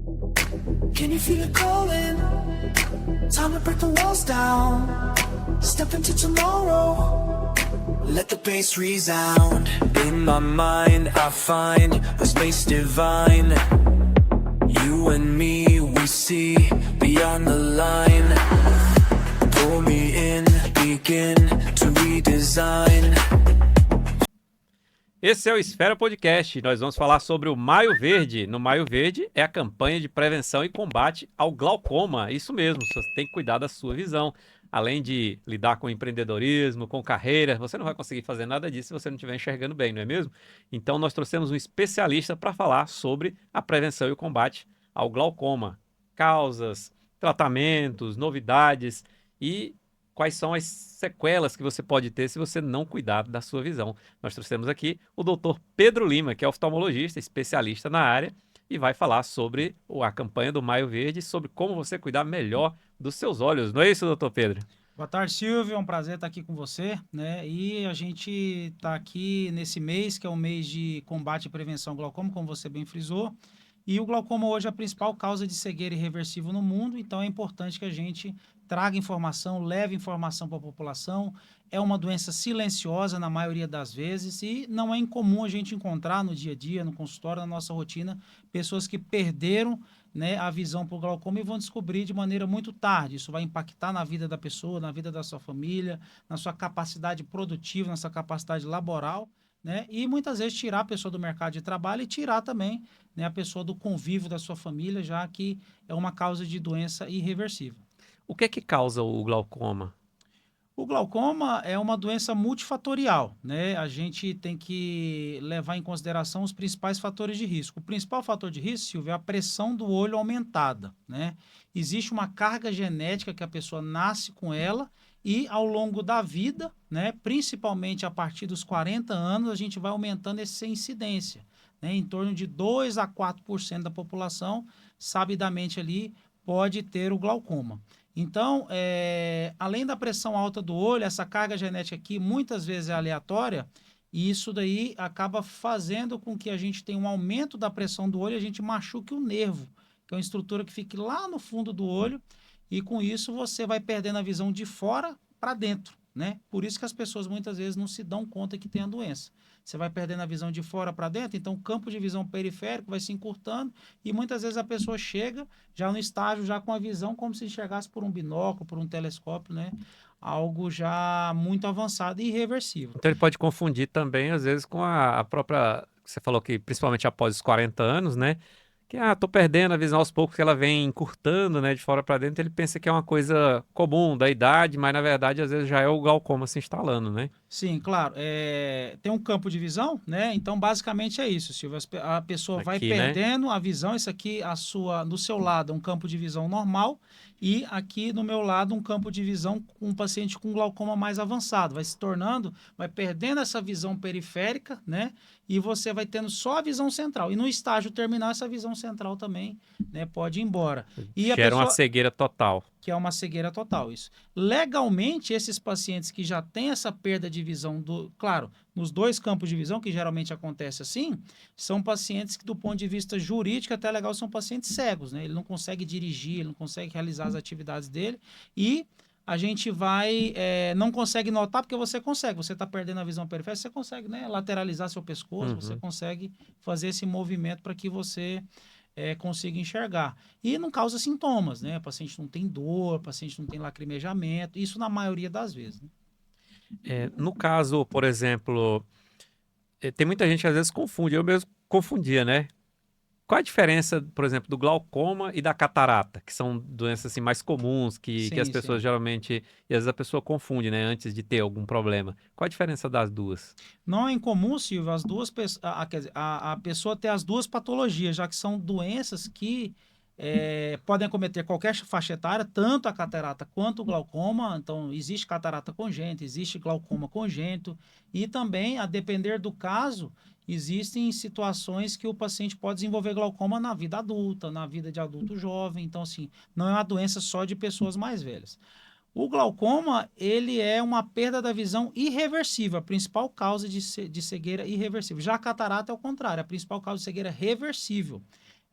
Can you feel it calling? Time to break the walls down. Step into tomorrow. Let the bass resound. In my mind I find a space divine. You and me, we see beyond the line. Pull me in, begin to redesign. Esse é o Esfera Podcast. Nós vamos falar sobre o Maio Verde. No Maio Verde é a campanha de prevenção e combate ao glaucoma. Isso mesmo, você tem que cuidar da sua visão. Além de lidar com empreendedorismo, com carreira, você não vai conseguir fazer nada disso se você não estiver enxergando bem, não é mesmo? Então nós trouxemos um especialista para falar sobre a prevenção e o combate ao glaucoma. Causas, tratamentos, novidades e quais são as sequelas que você pode ter se você não cuidar da sua visão. Nós trouxemos aqui o Dr. Pedro Lima, que é oftalmologista, especialista na área, e vai falar sobre a campanha do Maio Verde, sobre como você cuidar melhor dos seus olhos. Não é isso, doutor Pedro? Boa tarde, Silvio. É um prazer estar aqui com você, né? E a gente está aqui nesse mês, que é o mês de combate e prevenção ao glaucoma, como você bem frisou. E o glaucoma hoje é a principal causa de cegueira irreversível no mundo, então é importante que a gente traga informação, leve informação para a população. É uma doença silenciosa na maioria das vezes e não é incomum a gente encontrar no dia a dia, no consultório, na nossa rotina, pessoas que perderam, né, a visão para o glaucoma e vão descobrir de maneira muito tarde. Isso vai impactar na vida da pessoa, na vida da sua família, na sua capacidade produtiva, na sua capacidade laboral, né? E muitas vezes tirar a pessoa do mercado de trabalho e tirar também, né, a pessoa do convívio da sua família, já que é uma causa de doença irreversível. O que é que causa o glaucoma? O glaucoma é uma doença multifatorial, né? A gente tem que levar em consideração os principais fatores de risco. O principal fator de risco, Silvio, é a pressão do olho aumentada, né? Existe uma carga genética que a pessoa nasce com ela e ao longo da vida, né, principalmente a partir dos 40 anos, a gente vai aumentando essa incidência, né? Em torno de 2 a 4% da população, sabidamente ali, pode ter o glaucoma. Então, além da pressão alta do olho, essa carga genética aqui muitas vezes é aleatória, e isso daí acaba fazendo com que a gente tenha um aumento da pressão do olho e a gente machuque o nervo, que é uma estrutura que fica lá no fundo do olho, e com isso você vai perdendo a visão de fora para dentro, né? Por isso que as pessoas muitas vezes não se dão conta que tem a doença. Você vai perdendo a visão de fora para dentro, então o campo de visão periférico vai se encurtando e muitas vezes a pessoa chega já no estágio, já com a visão como se enxergasse por um binóculo, por um telescópio, né? Algo já muito avançado e irreversível. Então ele pode confundir também, às vezes, com a própria... Você falou que principalmente após os 40 anos, né? Que, tô perdendo a visão aos poucos, que ela vem encurtando, né, de fora para dentro, ele pensa que é uma coisa comum da idade, mas na verdade às vezes já é o glaucoma se instalando, né? Sim, claro. Tem um campo de visão, né? Então, basicamente é isso, Silvio. A pessoa vai Aqui, né? perdendo a visão. Isso aqui, no seu lado, é um campo de visão normal. E aqui no meu lado, um campo de visão com um paciente com glaucoma mais avançado. Vai se tornando, vai perdendo essa visão periférica, né? E você vai tendo só a visão central. E no estágio terminal, essa visão central também, né, pode ir embora. E a Gera uma pessoa... cegueira total. que é uma cegueira total, isso. Legalmente, esses pacientes que já têm essa perda de visão, claro, nos dois campos de visão, que geralmente acontece assim, são pacientes que, do ponto de vista jurídico, até legal, são pacientes cegos, né? Ele não consegue dirigir, ele não consegue realizar as atividades dele e a gente não consegue notar, porque você consegue, você está perdendo a visão periférica, você consegue, né, lateralizar seu pescoço, você consegue fazer esse movimento para que você consiga enxergar. E não causa sintomas, né? O paciente não tem dor, o paciente não tem lacrimejamento, isso na maioria das vezes, né? No caso, por exemplo, tem muita gente que às vezes confunde, eu mesmo confundia, né? Qual a diferença, por exemplo, do glaucoma e da catarata, que são doenças assim, mais comuns, que as Sim, pessoas sim. geralmente, e às vezes a pessoa confunde, né, antes de ter algum problema. Qual a diferença das duas? Não é incomum, Silvio, as duas quer dizer, a pessoa ter as duas patologias, já que são doenças que podem acometer qualquer faixa etária, tanto a catarata quanto o glaucoma. Então, existe catarata congênita, existe glaucoma congênito, e também, a depender do caso, existem situações que o paciente pode desenvolver glaucoma na vida adulta, na vida de adulto jovem. Então, assim, não é uma doença só de pessoas mais velhas. O glaucoma, ele é uma perda da visão irreversível, a principal causa de cegueira irreversível. Já a catarata é o contrário, a principal causa de cegueira reversível.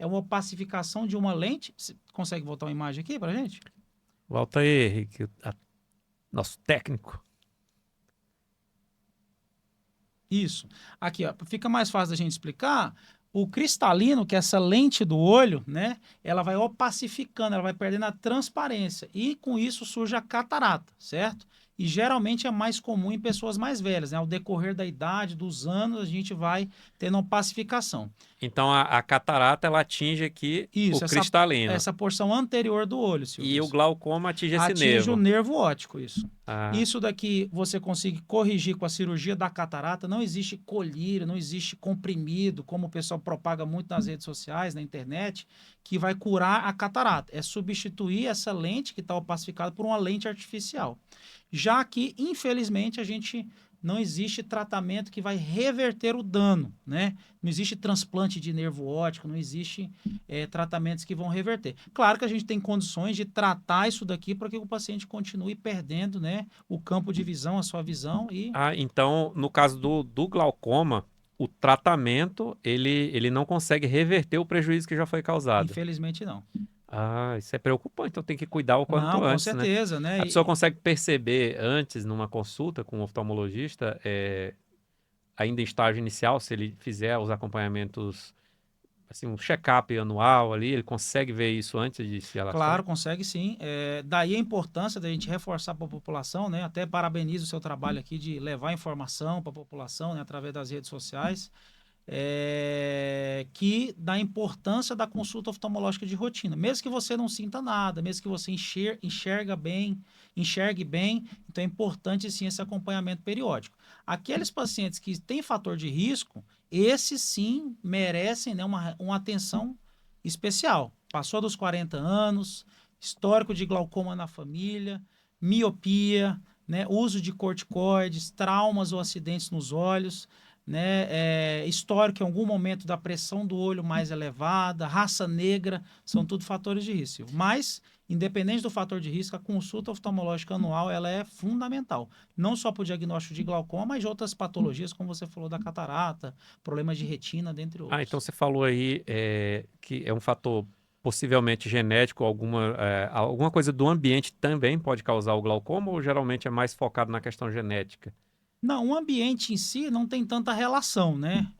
é uma opacificação de uma lente. Você consegue voltar uma imagem aqui pra gente? Volta aí, Henrique, nosso técnico. Isso. Aqui, ó, fica mais fácil da gente explicar. O cristalino, que é essa lente do olho, né? Ela vai opacificando, ela vai perdendo a transparência. E com isso surge a catarata, certo? E geralmente é mais comum em pessoas mais velhas, né? Ao decorrer da idade, dos anos, a gente vai tendo opacificação. Então a catarata ela atinge aqui Isso, o cristalino. essa porção anterior do olho, E Silvio. o glaucoma atinge esse Atinge nervo. o nervo óptico, isso. Ah, Isso daqui você consegue corrigir com a cirurgia da catarata. Não existe colírio, não existe comprimido, como o pessoal propaga muito nas redes sociais, na internet, que vai curar a catarata. É substituir essa lente que está opacificada por uma lente artificial. Já que, infelizmente, a gente não existe tratamento que vai reverter o dano, né? Não existe transplante de nervo óptico, não existe tratamentos que vão reverter. Claro que a gente tem condições de tratar isso daqui para que o paciente continue perdendo, né, o campo de visão, a sua visão e... então, no caso do glaucoma, o tratamento, ele não consegue reverter o prejuízo que já foi causado. Infelizmente não. Ah, isso é preocupante, então tem que cuidar o quanto Não, com antes, né? certeza, né? A pessoa consegue perceber antes, numa consulta com um oftalmologista, ainda em estágio inicial, se ele fizer os acompanhamentos, assim, um check-up anual ali, ele consegue ver isso antes de se alastrar? Claro, consegue sim. Daí a importância da gente reforçar para a população, né? Até parabenizo o seu trabalho aqui de levar informação para a população, né? Através das redes sociais. Que da importância da consulta oftalmológica de rotina. Mesmo que você não sinta nada, mesmo que você enxergue bem, então é importante sim esse acompanhamento periódico. Aqueles pacientes que têm fator de risco, esses sim merecem, né, uma atenção especial. Passou dos 40 anos, histórico de glaucoma na família, miopia, né, uso de corticoides, traumas ou acidentes nos olhos, né, histórico em algum momento da pressão do olho mais elevada, raça negra, são tudo fatores de risco. Mas, independente do fator de risco, a consulta oftalmológica anual ela é fundamental. Não só para o diagnóstico de glaucoma, mas de outras patologias, como você falou da catarata, problemas de retina, dentre outros. Ah, então você falou aí que é um fator possivelmente genético, alguma coisa do ambiente também pode causar o glaucoma ou geralmente é mais focado na questão genética? Não, o ambiente em si não tem tanta relação, né?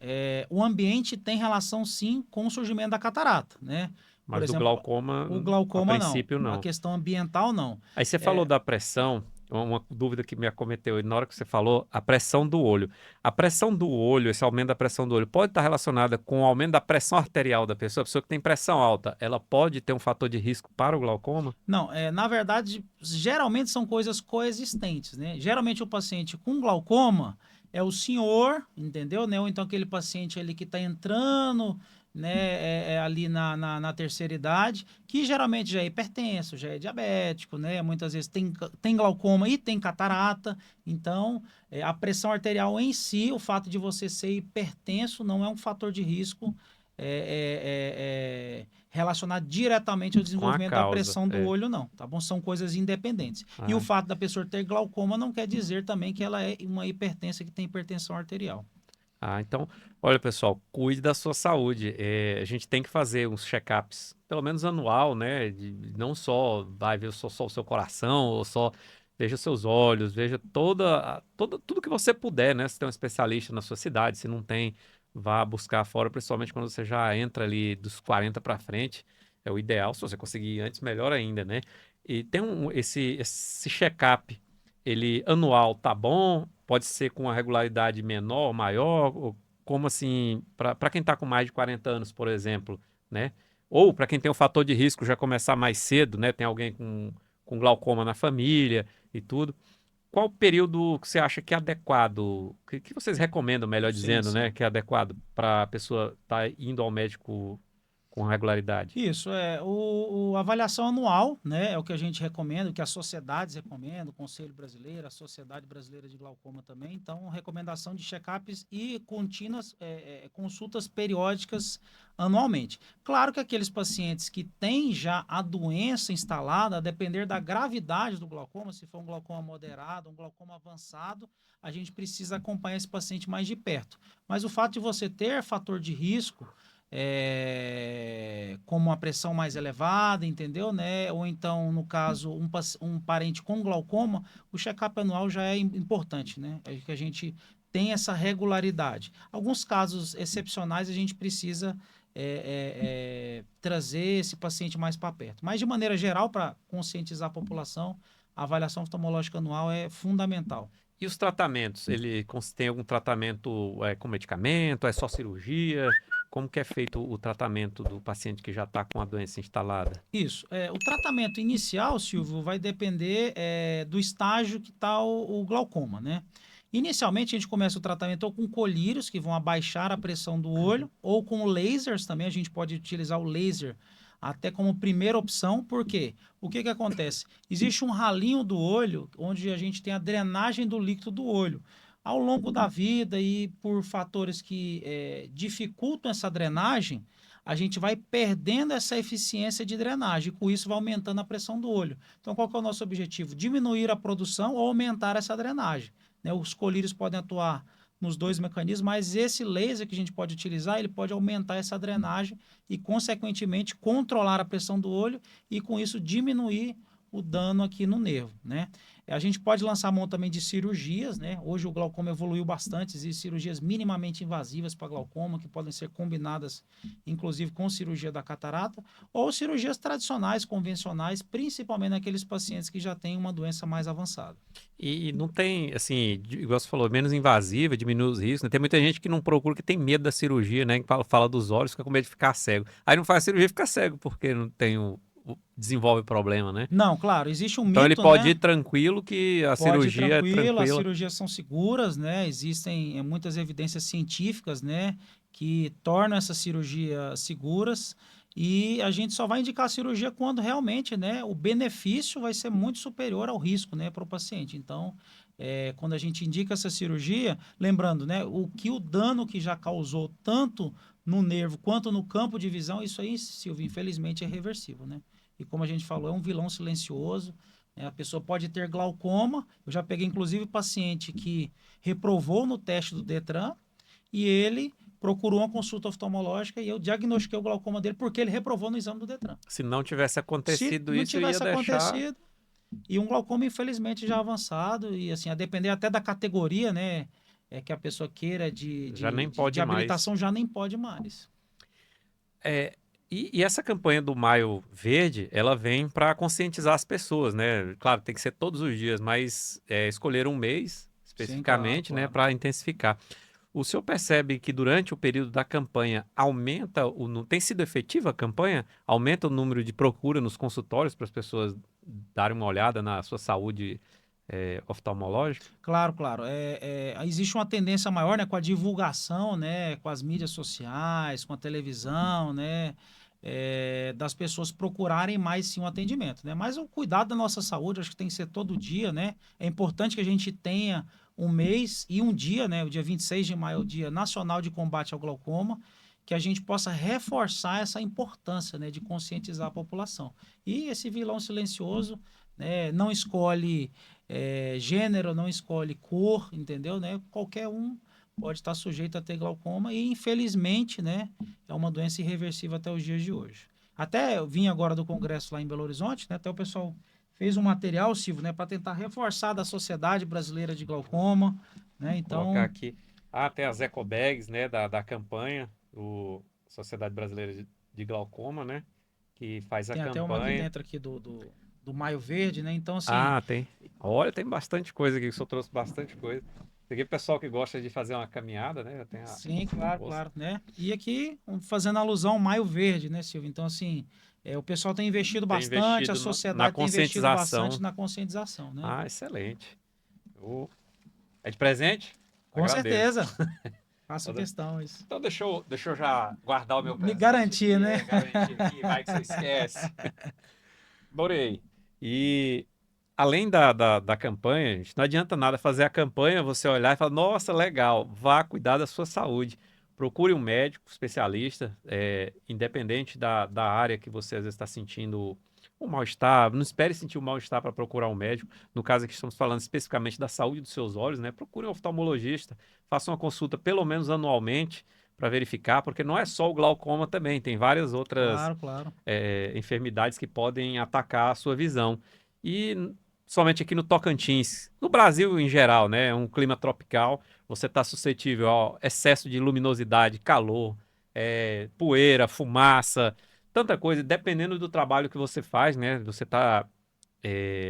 O ambiente tem relação sim com o surgimento da catarata, né? Mas Por do exemplo, glaucoma, o glaucoma a princípio, não. A não. questão ambiental não. Aí você falou da pressão, uma dúvida que me acometeu, e na hora que você falou, a pressão do olho. A pressão do olho, esse aumento da pressão do olho, pode estar relacionada com o aumento da pressão arterial da pessoa? A pessoa que tem pressão alta, ela pode ter um fator de risco para o glaucoma? Não, na verdade, geralmente são coisas coexistentes, né? Geralmente o paciente com glaucoma é o senhor, entendeu? Né? Ou então aquele paciente ali que está entrando, né, ali na terceira idade, que geralmente já é hipertenso, já é diabético, né? Muitas vezes tem glaucoma e tem catarata. Então, a pressão arterial em si, o fato de você ser hipertenso não é um fator de risco relacionado diretamente ao Com a desenvolvimento da causa. pressão do olho, não, tá bom? São coisas independentes. E o Ah. fato da pessoa ter glaucoma não quer dizer também que ela é uma hipertensa que tem hipertensão arterial. Ah, então, olha, pessoal, cuide da sua saúde. A gente tem que fazer uns check-ups, pelo menos anual, né? Não só vai ver só o seu coração, ou só veja seus olhos, veja tudo que você puder, né? Se tem um especialista na sua cidade, se não tem, vá buscar fora, principalmente quando você já entra ali dos 40 para frente. É o ideal, se você conseguir ir antes, melhor ainda, né? E tem esse check-up, ele anual, tá bom? Pode ser com uma regularidade menor, maior, ou como assim, para quem está com mais de 40 anos, por exemplo, né? Ou para quem tem um fator de risco já começar mais cedo, né? Tem alguém com glaucoma na família e tudo. Qual o período que você acha que é adequado? Que vocês recomendam, melhor dizendo, sim. né? Que é adequado para a pessoa estar indo ao médico com regularidade? Isso, a avaliação anual, né, é o que a gente recomenda, o que as sociedades recomendam, o Conselho Brasileiro, a Sociedade Brasileira de Glaucoma também. Então, recomendação de check-ups e contínuas consultas periódicas anualmente. Claro que aqueles pacientes que têm já a doença instalada, a depender da gravidade do glaucoma, se for um glaucoma moderado, um glaucoma avançado, a gente precisa acompanhar esse paciente mais de perto. Mas o fato de você ter fator de risco, como uma pressão mais elevada, entendeu, né? Ou então, no caso, um parente com glaucoma, o check-up anual já é importante, né? É que a gente tem essa regularidade. Alguns casos excepcionais a gente precisa trazer esse paciente mais para perto. Mas, de maneira geral, para conscientizar a população, a avaliação oftalmológica anual é fundamental. E os tratamentos? Ele tem algum tratamento com medicamento? É só cirurgia? Como que é feito o tratamento do paciente que já está com a doença instalada? Isso. O tratamento inicial, Silvio, vai depender do estágio que está o glaucoma, né? Inicialmente, a gente começa o tratamento ou com colírios, que vão abaixar a pressão do olho, ou com lasers também. A gente pode utilizar o laser até como primeira opção, porque o que acontece? Existe um ralinho do olho, onde a gente tem a drenagem do líquido do olho. Ao longo da vida e por fatores que dificultam essa drenagem, a gente vai perdendo essa eficiência de drenagem, e com isso vai aumentando a pressão do olho. Então, qual que é o nosso objetivo? Diminuir a produção ou aumentar essa drenagem, né? Os colírios podem atuar nos dois mecanismos, mas esse laser que a gente pode utilizar, ele pode aumentar essa drenagem e, consequentemente, controlar a pressão do olho e, com isso, diminuir o dano aqui no nervo, né? A gente pode lançar mão também de cirurgias, né? Hoje o glaucoma evoluiu bastante, existem cirurgias minimamente invasivas para glaucoma, que podem ser combinadas, inclusive, com cirurgia da catarata, ou cirurgias tradicionais, convencionais, principalmente naqueles pacientes que já têm uma doença mais avançada. E não tem, assim, igual você falou, menos invasiva, diminui os riscos, né? Tem muita gente que não procura, que tem medo da cirurgia, né? Que fala dos olhos, fica com medo de ficar cego. Aí não faz cirurgia e fica cego, porque não tem desenvolve problema, né? Não, claro, existe um Então ele mito, pode né? ir tranquilo, que a Pode ir cirurgia é tranquilo, as tranquila. cirurgias são seguras, né? Existem muitas evidências científicas, né, que tornam essas cirurgias seguras, e a gente só vai indicar a cirurgia quando realmente, né, o benefício vai ser muito superior ao risco, né, para o paciente. Então, quando a gente indica essa cirurgia, lembrando, né, o dano que já causou tanto no nervo quanto no campo de visão, isso aí, Silvio, infelizmente é reversível, né? E como a gente falou, é um vilão silencioso. A pessoa pode ter glaucoma. Eu já peguei, inclusive, paciente que reprovou no teste do Detran e ele procurou uma consulta oftalmológica e eu diagnostiquei o glaucoma dele porque ele reprovou no exame do Detran. Se não tivesse acontecido Se não isso, tivesse ia deixar... acontecido, e um glaucoma, infelizmente, já avançado, e assim, a depender até da categoria, né, que a pessoa queira Já nem pode de mais. habilitação, já nem pode mais. E essa campanha do Maio Verde, ela vem para conscientizar as pessoas, né? Claro, tem que ser todos os dias, mas escolher um mês especificamente, Sim, né, claro. para intensificar. O senhor percebe que durante o período da campanha aumenta tem sido efetiva a campanha? Aumenta o número de procura nos consultórios para as pessoas darem uma olhada na sua saúde oftalmológica? Claro, claro. Existe uma tendência maior, né, com a divulgação, né, com as mídias sociais, com a televisão, né, das pessoas procurarem mais sim o atendimento, né? Mas o cuidado da nossa saúde, acho que tem que ser todo dia, né? É importante que a gente tenha um mês e um dia, né, o dia 26 de maio, o Dia Nacional de Combate ao Glaucoma, que a gente possa reforçar essa importância, né, de conscientizar a população. E esse vilão silencioso, né, não escolhe gênero, não escolhe cor, entendeu, né? Qualquer um pode estar sujeito a ter glaucoma e, infelizmente, né, é uma doença irreversível até os dias de hoje. Até eu vim agora do congresso lá em Belo Horizonte, né, até o pessoal fez um material, Silvio, né, para tentar reforçar da Sociedade Brasileira de Glaucoma, né? Vou colocar Então, aqui. Tem as ecobags, né, da campanha, do Sociedade Brasileira de Glaucoma, né, que faz a tem até uma aqui campanha. dentro aqui do Maio Verde, né? Então, assim, Tem. Olha, tem bastante coisa aqui, que o senhor trouxe bastante coisa. Tem pessoal que gosta de fazer uma caminhada, né? Tem sim, claro, moça. claro, né? E aqui, fazendo alusão ao Maio Verde, né, Silvio? Então, assim, o pessoal tem investido Tem bastante, investido a na sociedade tem investido conscientização. bastante na conscientização, né? Excelente. É de presente? Com Agradeço. certeza. Faço questão isso. Então deixa eu já guardar o meu Me presente garantir, aqui, né? garantir aqui, vai que você esquece. Adorei. E além da campanha, gente, não adianta nada fazer a campanha, você olhar e falar, nossa, legal, vá cuidar da sua saúde. Procure um médico especialista, independente da área que você às vezes está sentindo um mal-estar. Não espere sentir um mal-estar para procurar um médico. No caso aqui estamos falando especificamente da saúde dos seus olhos, né? Procure um oftalmologista, faça uma consulta pelo menos anualmente, para verificar, porque não é só o glaucoma também, tem várias outras Claro, claro. enfermidades que podem atacar a sua visão. E somente aqui no Tocantins, no Brasil em geral, né? Um clima tropical, você está suscetível ao excesso de luminosidade, calor, poeira, fumaça, tanta coisa, dependendo do trabalho que você faz, né? Você está,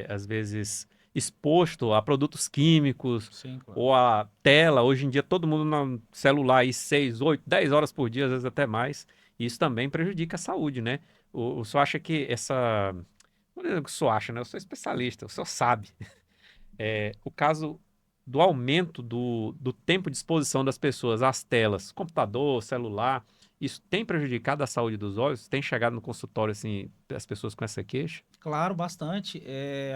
às vezes, exposto a produtos químicos Sim, claro. ou a tela. Hoje em dia, todo mundo no celular aí 6, 8, 10 horas por dia, às vezes até mais. E isso também prejudica a saúde, né? O senhor acha que essa. Não é o que o senhor acha, né? Eu sou especialista, o senhor sabe. O caso do aumento do tempo de exposição das pessoas às telas, computador, celular, isso tem prejudicado a saúde dos olhos? Tem chegado no consultório, assim, as pessoas com essa queixa? Claro, bastante.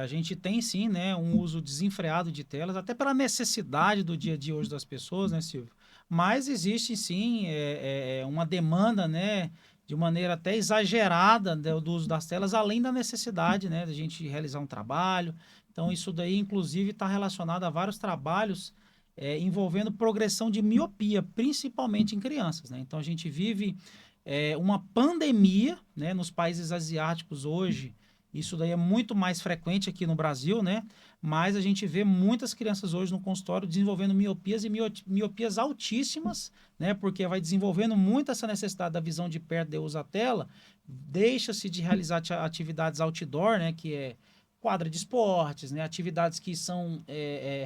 A gente tem sim, né, um uso desenfreado de telas, até pela necessidade do dia a dia hoje das pessoas, né, Silvio? Mas existe sim uma demanda, né, de maneira até exagerada do uso das telas, além da necessidade, né, da gente realizar um trabalho. Então, isso daí, inclusive, está relacionado a vários trabalhos envolvendo progressão de miopia, principalmente em crianças, né? Então, a gente vive uma pandemia, né, nos países asiáticos hoje. Isso daí é muito mais frequente aqui no Brasil, né? Mas a gente vê muitas crianças hoje no consultório desenvolvendo miopias e miopias altíssimas, né? Porque vai desenvolvendo muito essa necessidade da visão de perto de uso da tela, deixa-se de realizar atividades outdoor, né? Que é quadra de esportes, né? Atividades que são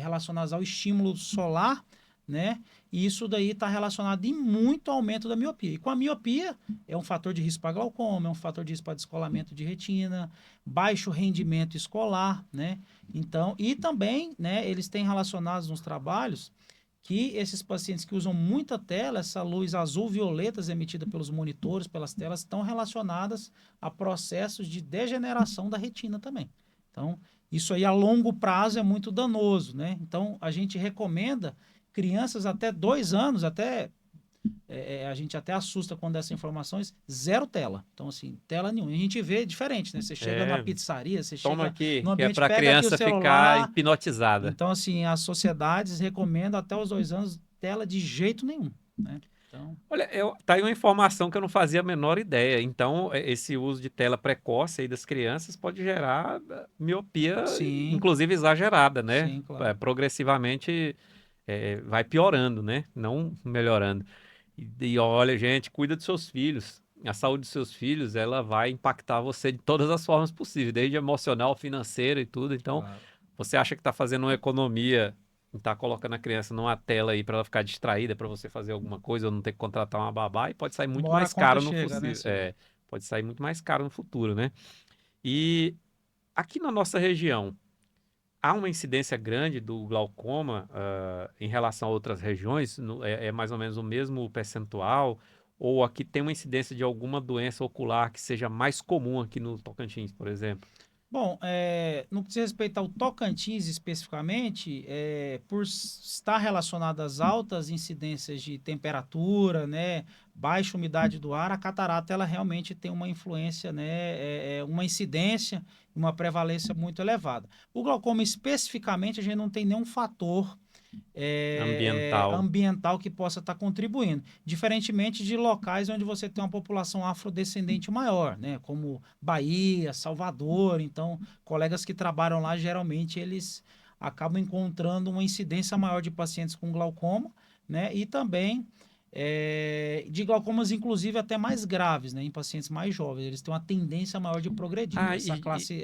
relacionadas ao estímulo solar, né? E isso daí está relacionado em muito aumento da miopia. E com a miopia, é um fator de risco para glaucoma, é um fator de risco para descolamento de retina, baixo rendimento escolar, né? Então, e também, né, eles têm relacionados nos trabalhos que esses pacientes que usam muita tela, essa luz azul-violeta emitida pelos monitores, pelas telas, estão relacionadas a processos de degeneração da retina também. Então, isso aí a longo prazo é muito danoso, né? Então, a gente recomenda crianças até 2 anos, a gente até assusta quando dessas informações, zero tela. Então, assim, tela nenhuma. E a gente vê diferente, né? Você chega numa É, pizzaria, você toma chega aqui, no que é ambiente, para a pega aqui o criança ficar celular. hipnotizada. Então, assim, as sociedades recomendam até os 2 anos tela de jeito nenhum, né? Então, Olha, tá aí uma informação que eu não fazia a menor ideia. Então, esse uso de tela precoce aí das crianças pode gerar miopia, sim, inclusive exagerada, né? sim, claro. Progressivamente vai piorando, né? Não melhorando. E olha, gente, cuida dos seus filhos. A saúde dos seus filhos, ela vai impactar você de todas as formas possíveis, desde emocional, financeira e tudo. Então, Claro. você acha que está fazendo uma economia, está colocando a criança numa tela aí para ela ficar distraída, para você fazer alguma coisa ou não ter que contratar uma babá, e pode sair muito Uma hora a mais conta caro no chega, né, futuro. Silvio? Pode sair muito mais caro no futuro, né? E aqui na nossa região, há uma incidência grande do glaucoma em relação a outras regiões? É mais ou menos o mesmo percentual? Ou aqui tem uma incidência de alguma doença ocular que seja mais comum aqui no Tocantins, por exemplo? Bom, no que diz respeito ao Tocantins especificamente, por estar relacionado às altas incidências de temperatura, né, baixa umidade do ar, a catarata ela realmente tem uma influência, né, uma incidência, uma prevalência muito elevada. O glaucoma especificamente a gente não tem nenhum fator Ambiental. ambiental que possa estar contribuindo, diferentemente de locais onde você tem uma população afrodescendente maior, né, como Bahia, Salvador. Então, colegas que trabalham lá, geralmente eles acabam encontrando uma incidência maior de pacientes com glaucoma, né, e também de glaucomas, inclusive, até mais graves, né, em pacientes mais jovens. Eles têm uma tendência maior de progredir, Ah, essa classe,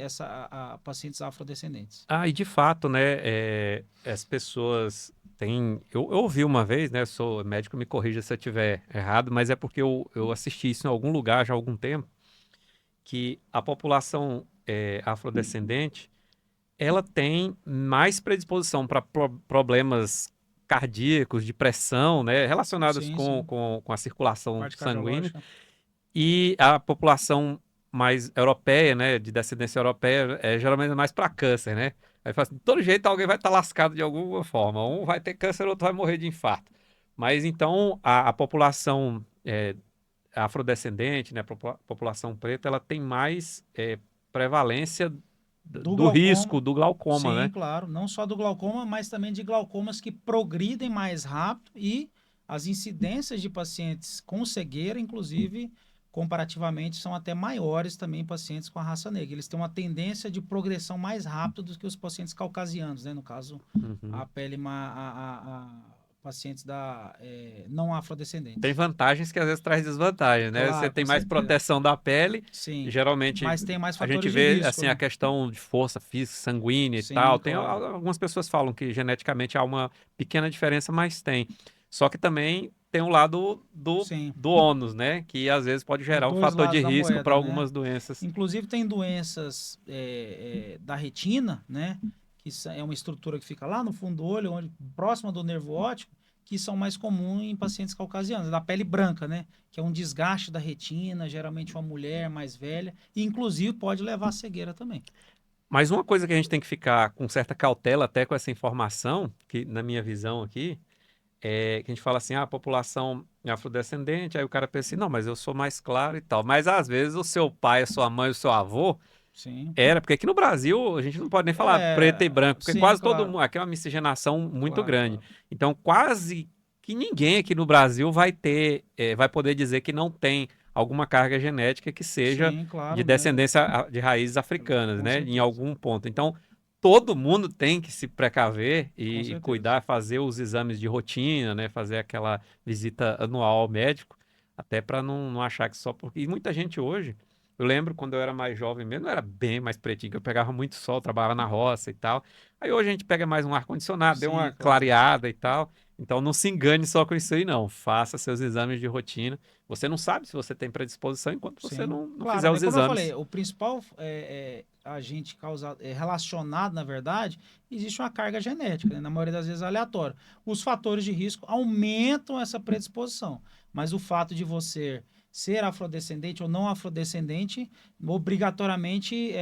pacientes afrodescendentes. e de fato, né, as pessoas têm. Eu ouvi uma vez, né? Sou médico, me corrija se eu estiver errado, mas é porque eu assisti isso em algum lugar já há algum tempo, que a população afrodescendente ela tem mais predisposição para problemas cardíacos, de pressão, né, relacionados Sim, com, sim. com a circulação Parte sanguínea. cardiológica. E a população mais europeia, né, de descendência europeia, é geralmente mais para câncer, né? Aí fala assim, de todo jeito alguém vai estar lascado de alguma forma. Um vai ter câncer, outro vai morrer de infarto. Mas então a população afrodescendente, né, a população preta, ela tem mais prevalência Do do risco glaucoma, do glaucoma, sim, né? claro. Não só do glaucoma, mas também de glaucomas que progridem mais rápido e as incidências de pacientes com cegueira, inclusive, comparativamente, são até maiores também em pacientes com a raça negra. Eles têm uma tendência de progressão mais rápida do que os pacientes caucasianos, né? No caso, Uhum. a pele, pacientes não afrodescendentes. Tem vantagens que às vezes traz desvantagens, né? Você Claro, tem com mais certeza. proteção da pele, Sim, geralmente mas tem mais a gente fatores de vê risco, assim a né? questão de força física, sanguínea e Sim, tal. Tem claro. algumas pessoas falam que geneticamente há uma pequena diferença, mas tem. Só que também tem um lado Sim. do ônus, né? Que às vezes pode Os gerar um dois fator de lados da risco para moeda, né? algumas doenças. Inclusive tem doenças da retina, né? Que é uma estrutura que fica lá no fundo do olho, próxima do nervo óptico, que são mais comuns em pacientes caucasianos, da pele branca, né? Que é um desgaste da retina, geralmente uma mulher mais velha, e inclusive pode levar à cegueira também. Mas uma coisa que a gente tem que ficar com certa cautela até com essa informação, que na minha visão aqui, é que a gente fala assim, a população é afrodescendente, aí o cara pensa assim, não, mas eu sou mais claro e tal. Mas às vezes o seu pai, a sua mãe, o seu avô Sim. era, porque aqui no Brasil a gente não pode nem falar preto e branco, porque Sim, quase todo claro. mundo, aqui é uma miscigenação muito Claro, grande. claro. Então quase que ninguém aqui no Brasil vai ter, vai poder dizer que não tem alguma carga genética que seja Sim, de claro, né? descendência de raízes africanas, Com né? Em certeza. algum ponto. Então todo mundo tem que se precaver Com e certeza. cuidar, fazer os exames de rotina, né? Fazer aquela visita anual ao médico, até para não achar que só porque. E muita gente hoje. Eu lembro quando eu era mais jovem mesmo, eu era bem mais pretinho, que eu pegava muito sol, trabalhava na roça e tal. Aí hoje a gente pega mais um ar-condicionado, deu uma Sim, claro. clareada e tal. Então não se engane só com isso aí, não. Faça seus exames de rotina. Você não sabe se você tem predisposição enquanto você Sim, não claro, fizer né? os Como eu falei, exames. o principal agente causado, relacionado, na verdade, existe uma carga genética, né? Na maioria das vezes aleatória. Os fatores de risco aumentam essa predisposição, mas o fato de você ser afrodescendente ou não afrodescendente, obrigatoriamente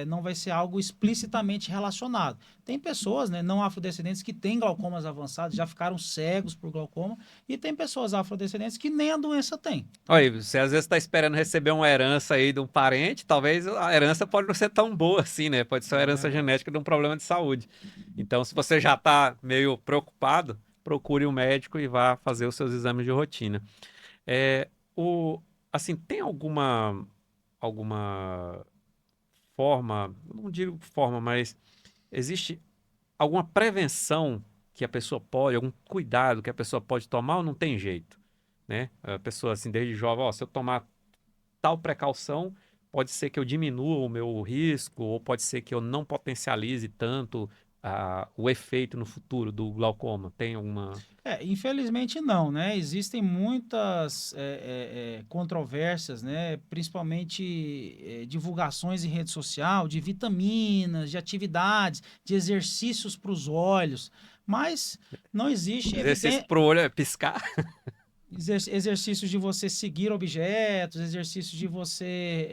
não vai ser algo explicitamente relacionado. Tem pessoas, né, não afrodescendentes que têm glaucomas avançados, já ficaram cegos por glaucoma, e tem pessoas afrodescendentes que nem a doença têm. Então, Olha, você às vezes está esperando receber uma herança aí de um parente, talvez a herança pode não ser tão boa assim, né? Pode ser uma é herança verdade. genética de um problema de saúde. Então, se você já está meio preocupado, procure um médico e vá fazer os seus exames de rotina. É, assim, tem alguma forma, não digo forma, mas existe alguma prevenção que a pessoa pode, algum cuidado que a pessoa pode tomar ou não tem jeito, né? A pessoa assim, desde jovem, ó, se eu tomar tal precaução, pode ser que eu diminua o meu risco, ou pode ser que eu não potencialize tanto o efeito no futuro do glaucoma. Tem alguma. Infelizmente não, né? Existem muitas controvérsias, né? Principalmente divulgações em rede social de vitaminas, de atividades, de exercícios para os olhos, mas não existe Exercício pro olho é piscar? exercícios de você seguir objetos, exercícios de você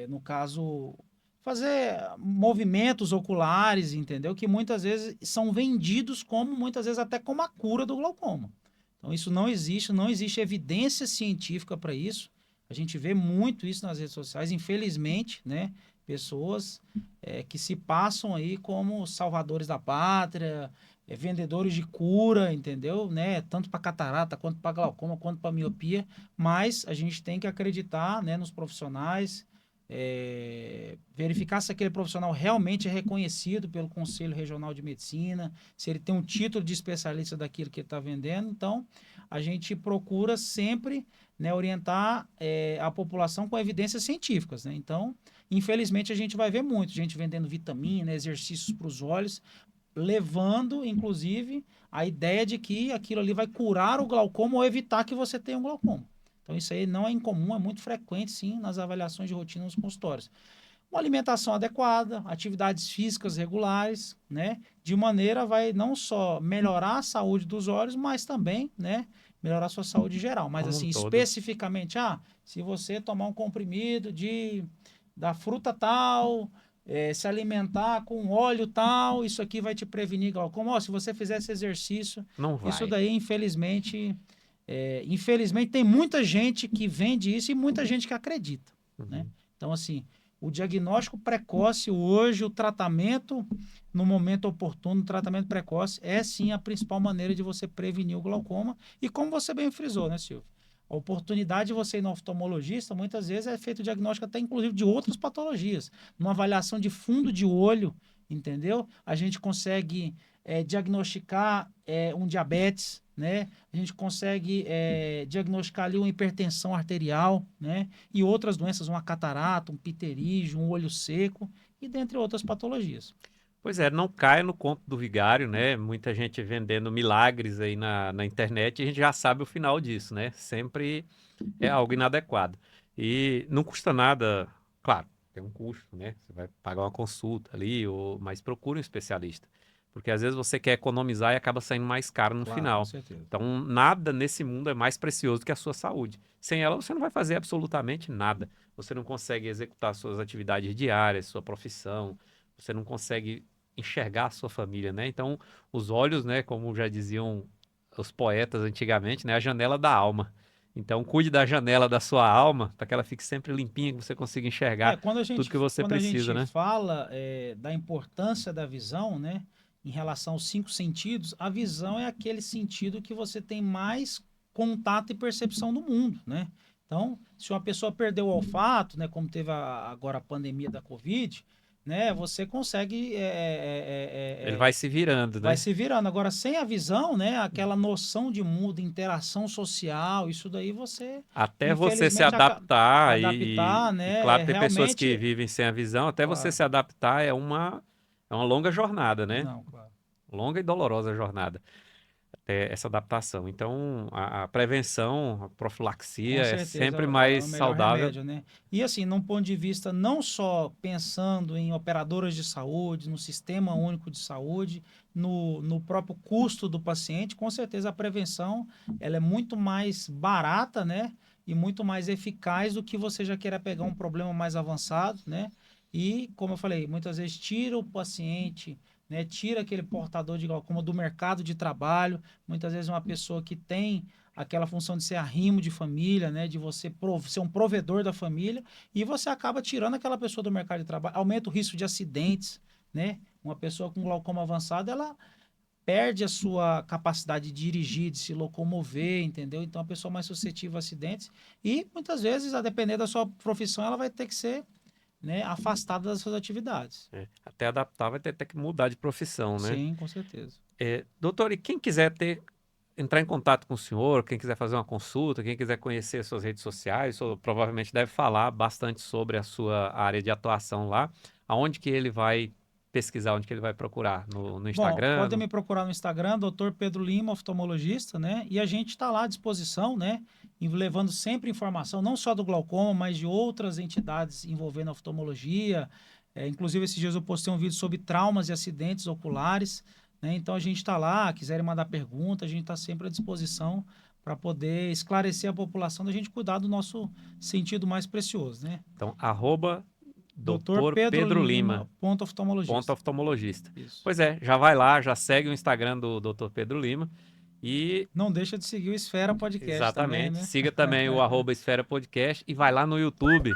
no caso, fazer movimentos oculares, entendeu? Que muitas vezes são vendidos como, muitas vezes até como a cura do glaucoma. Então, isso não existe, não existe evidência científica para isso. A gente vê muito isso nas redes sociais, infelizmente, né? Pessoas que se passam aí como salvadores da pátria, vendedores de cura, entendeu? Né? Tanto para catarata, quanto para glaucoma, quanto para miopia, mas a gente tem que acreditar, né, nos profissionais, verificar se aquele profissional realmente é reconhecido pelo Conselho Regional de Medicina, se ele tem um título de especialista daquilo que ele está vendendo. Então, a gente procura sempre, né, orientar a população com evidências científicas, né? Então, infelizmente, a gente vai ver muito gente vendendo vitamina, exercícios para os olhos, levando, inclusive, a ideia de que aquilo ali vai curar o glaucoma ou evitar que você tenha um glaucoma. Então, isso aí não é incomum, é muito frequente, sim, nas avaliações de rotina nos consultórios. Uma alimentação adequada, atividades físicas regulares, né? De maneira vai não só melhorar a saúde dos olhos, mas também, né? Melhorar a sua saúde geral. Mas, Como um assim, todo. especificamente, se você tomar um comprimido da fruta tal, se alimentar com óleo tal, isso aqui vai te prevenir glaucoma. Se você fizer esse exercício, Não isso vai. daí, infelizmente, tem muita gente que vende isso e muita gente que acredita, né? Uhum. Então, assim, O diagnóstico precoce hoje, o tratamento no momento oportuno, o tratamento precoce é sim a principal maneira de você prevenir o glaucoma. E como você bem frisou, né, Silvio? A oportunidade de você ir no oftalmologista, muitas vezes é feito o diagnóstico até inclusive de outras patologias. Numa avaliação de fundo de olho, entendeu? A gente consegue diagnosticar um diabetes, né? A gente consegue diagnosticar ali uma hipertensão arterial, né? E outras doenças, uma catarata, um pterígio, um olho seco, e dentre outras patologias. Pois é, não caia no conto do vigário, né? Muita gente vendendo milagres aí na internet e a gente já sabe o final disso, né? Sempre é algo inadequado. E não custa nada, claro, tem um custo, né? Você vai pagar uma consulta ali, mas procure um especialista. Porque às vezes você quer economizar e acaba saindo mais caro no Claro, com final. certeza. Então, nada nesse mundo é mais precioso que a sua saúde. Sem ela, você não vai fazer absolutamente nada. Você não consegue executar suas atividades diárias, sua profissão, você não consegue enxergar a sua família, né? Então, os olhos, né, como já diziam os poetas antigamente, né, a janela da alma. Então, cuide da janela da sua alma para que ela fique sempre limpinha, que você consiga enxergar Quando a tudo gente, que você quando a precisa, gente né? fala da importância da visão, né, em relação aos 5 sentidos, a visão é aquele sentido que você tem mais contato e percepção no mundo, né? Então, se uma pessoa perdeu o olfato, né, como teve agora a pandemia da Covid, né, você consegue Ele vai se virando, vai né? se virando. Agora, sem a visão, né, aquela noção de mundo, interação social, isso daí você, Até você se infelizmente, adaptar adaptar, e né, claro, tem pessoas que realmente, vivem sem a visão, até você claro, se adaptar é uma longa jornada, né? não, claro. Longa e dolorosa jornada, até essa adaptação. Então, a prevenção, a Com profilaxia é certeza, sempre é mais o melhor saudável. remédio, né? E assim, num ponto de vista não só pensando em operadoras de saúde, no sistema único de saúde, no próprio custo do paciente, com certeza a prevenção ela é muito mais barata, né? E muito mais eficaz do que você já queira pegar um problema mais avançado, né? E, como eu falei, muitas vezes tira o paciente, né? Tira aquele portador de glaucoma do mercado de trabalho. Muitas vezes uma pessoa que tem aquela função de ser arrimo de família, né, de você ser um provedor da família, e você acaba tirando aquela pessoa do mercado de trabalho, aumenta o risco de acidentes, né? Uma pessoa com glaucoma avançado, ela perde a sua capacidade de dirigir, de se locomover, entendeu? Então, a pessoa mais suscetível a acidentes e muitas vezes, a depender da sua profissão, ela vai ter que ser, né, afastada das suas atividades. Até adaptar vai ter que mudar de profissão, né? Sim, com certeza. Doutor, e quem quiser entrar em contato com o senhor, quem quiser fazer uma consulta, quem quiser conhecer as suas redes sociais, o senhor provavelmente deve falar bastante sobre a sua área de atuação lá. Aonde que ele vai pesquisar, onde que ele vai procurar? No Bom, Instagram? podem me procurar no Instagram, Dr. Pedro Lima, oftalmologista, né? E a gente está lá à disposição, né? Levando sempre informação, não só do glaucoma, mas de outras entidades envolvendo a oftalmologia. Inclusive, esses dias eu postei um vídeo sobre traumas e acidentes oculares, né? Então, a gente está lá, quiserem mandar pergunta, a gente está sempre à disposição para poder esclarecer a população da gente cuidar do nosso sentido mais precioso, né? Então, Dr. Dr. Pedro Pedro Lima, Lima, ponto ponto oftalmologista. oftalmologista. Isso. Pois é, já vai lá, já segue o Instagram do Dr. Pedro Lima e Não deixa de seguir o Esfera Podcast também, exatamente. né? Siga também o @Esfera Podcast e vai lá no YouTube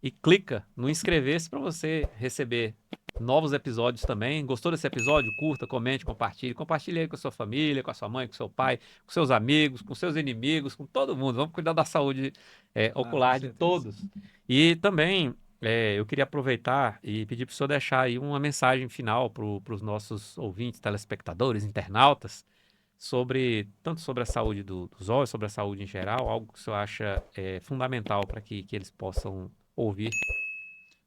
e clica no inscrever-se para você receber novos episódios também. Gostou desse episódio? Curta, comente, compartilhe. Compartilhe aí com a sua família, com a sua mãe, com seu pai, com seus amigos, com seus inimigos, com todo mundo. Vamos cuidar da saúde Ah, com ocular de certeza. todos. E também eu queria aproveitar e pedir para o senhor deixar aí uma mensagem final para os nossos ouvintes, telespectadores, internautas, tanto sobre a saúde dos olhos, sobre a saúde em geral, algo que o senhor acha fundamental para que eles possam ouvir.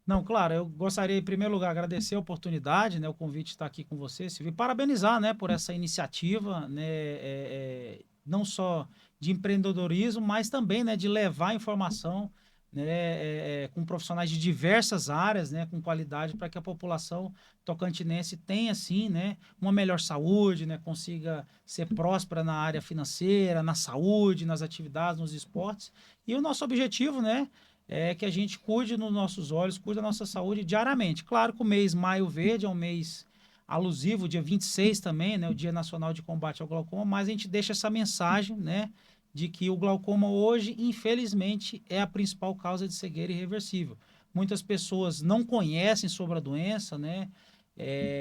Não, claro, eu gostaria, em primeiro lugar, agradecer a oportunidade, né, o convite de estar aqui com você, Silvio, e parabenizar, né, por essa iniciativa, né, não só de empreendedorismo, mas também, né, de levar informação, né, com profissionais de diversas áreas, né, com qualidade, para que a população tocantinense tenha, assim, né, uma melhor saúde, né, consiga ser próspera na área financeira, na saúde, nas atividades, nos esportes. E o nosso objetivo, né, é que a gente cuide dos nossos olhos, cuide da nossa saúde diariamente. Claro que o mês Maio Verde é um mês alusivo, dia 26 também, né, o Dia Nacional de Combate ao Glaucoma, mas a gente deixa essa mensagem, né, de que o glaucoma hoje, infelizmente, é a principal causa de cegueira irreversível. muitas pessoas não conhecem sobre a doença, né?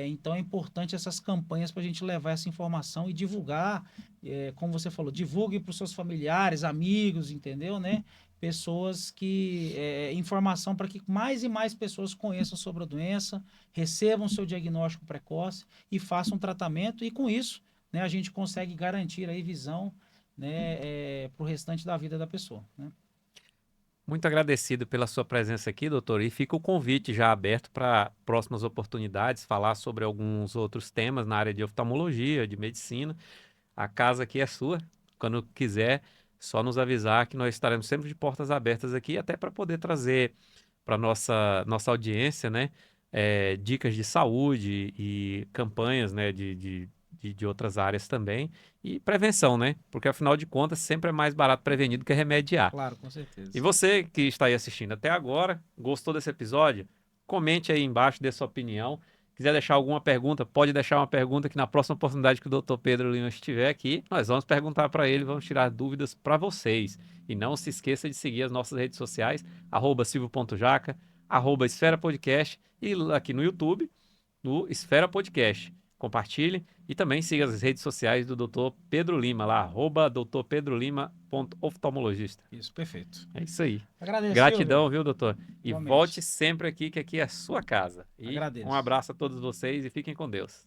Então é importante essas campanhas para a gente levar essa informação e divulgar, como você falou, divulgue para os seus familiares, amigos, entendeu, né? Pessoas que, informação para que mais e mais pessoas conheçam sobre a doença, recebam seu diagnóstico precoce e façam tratamento, e com isso, né, a gente consegue garantir aí visão, né, para o restante da vida da pessoa, né? Muito agradecido pela sua presença aqui, doutor, e fica o convite já aberto para próximas oportunidades, falar sobre alguns outros temas na área de oftalmologia, de medicina. A casa aqui é sua, quando quiser, só nos avisar que nós estaremos sempre de portas abertas aqui, até para poder trazer para nossa audiência, né, dicas de saúde e campanhas, né, de outras áreas também, e prevenção, né, porque afinal de contas sempre é mais barato prevenir do que remediar. Claro, com certeza. E você que está aí assistindo até agora, gostou desse episódio? Comente aí embaixo, dê sua opinião. Quiser deixar alguma pergunta, pode deixar uma pergunta que na próxima oportunidade que o Dr. Pedro Lima estiver aqui, nós vamos perguntar para ele, vamos tirar dúvidas para vocês. E não se esqueça de seguir as nossas redes sociais, @silvio.jaca, @esfera podcast e aqui no YouTube, no Esfera Podcast. Compartilhe e também siga as redes sociais do Dr. Pedro Lima, lá, @drpedrolima.oftalmologista. Isso, perfeito. É isso aí. Agradeço, Gratidão, Silvio. viu, doutor? E Igualmente. volte sempre aqui, que aqui é a sua casa. E Agradeço. um abraço a todos vocês e fiquem com Deus.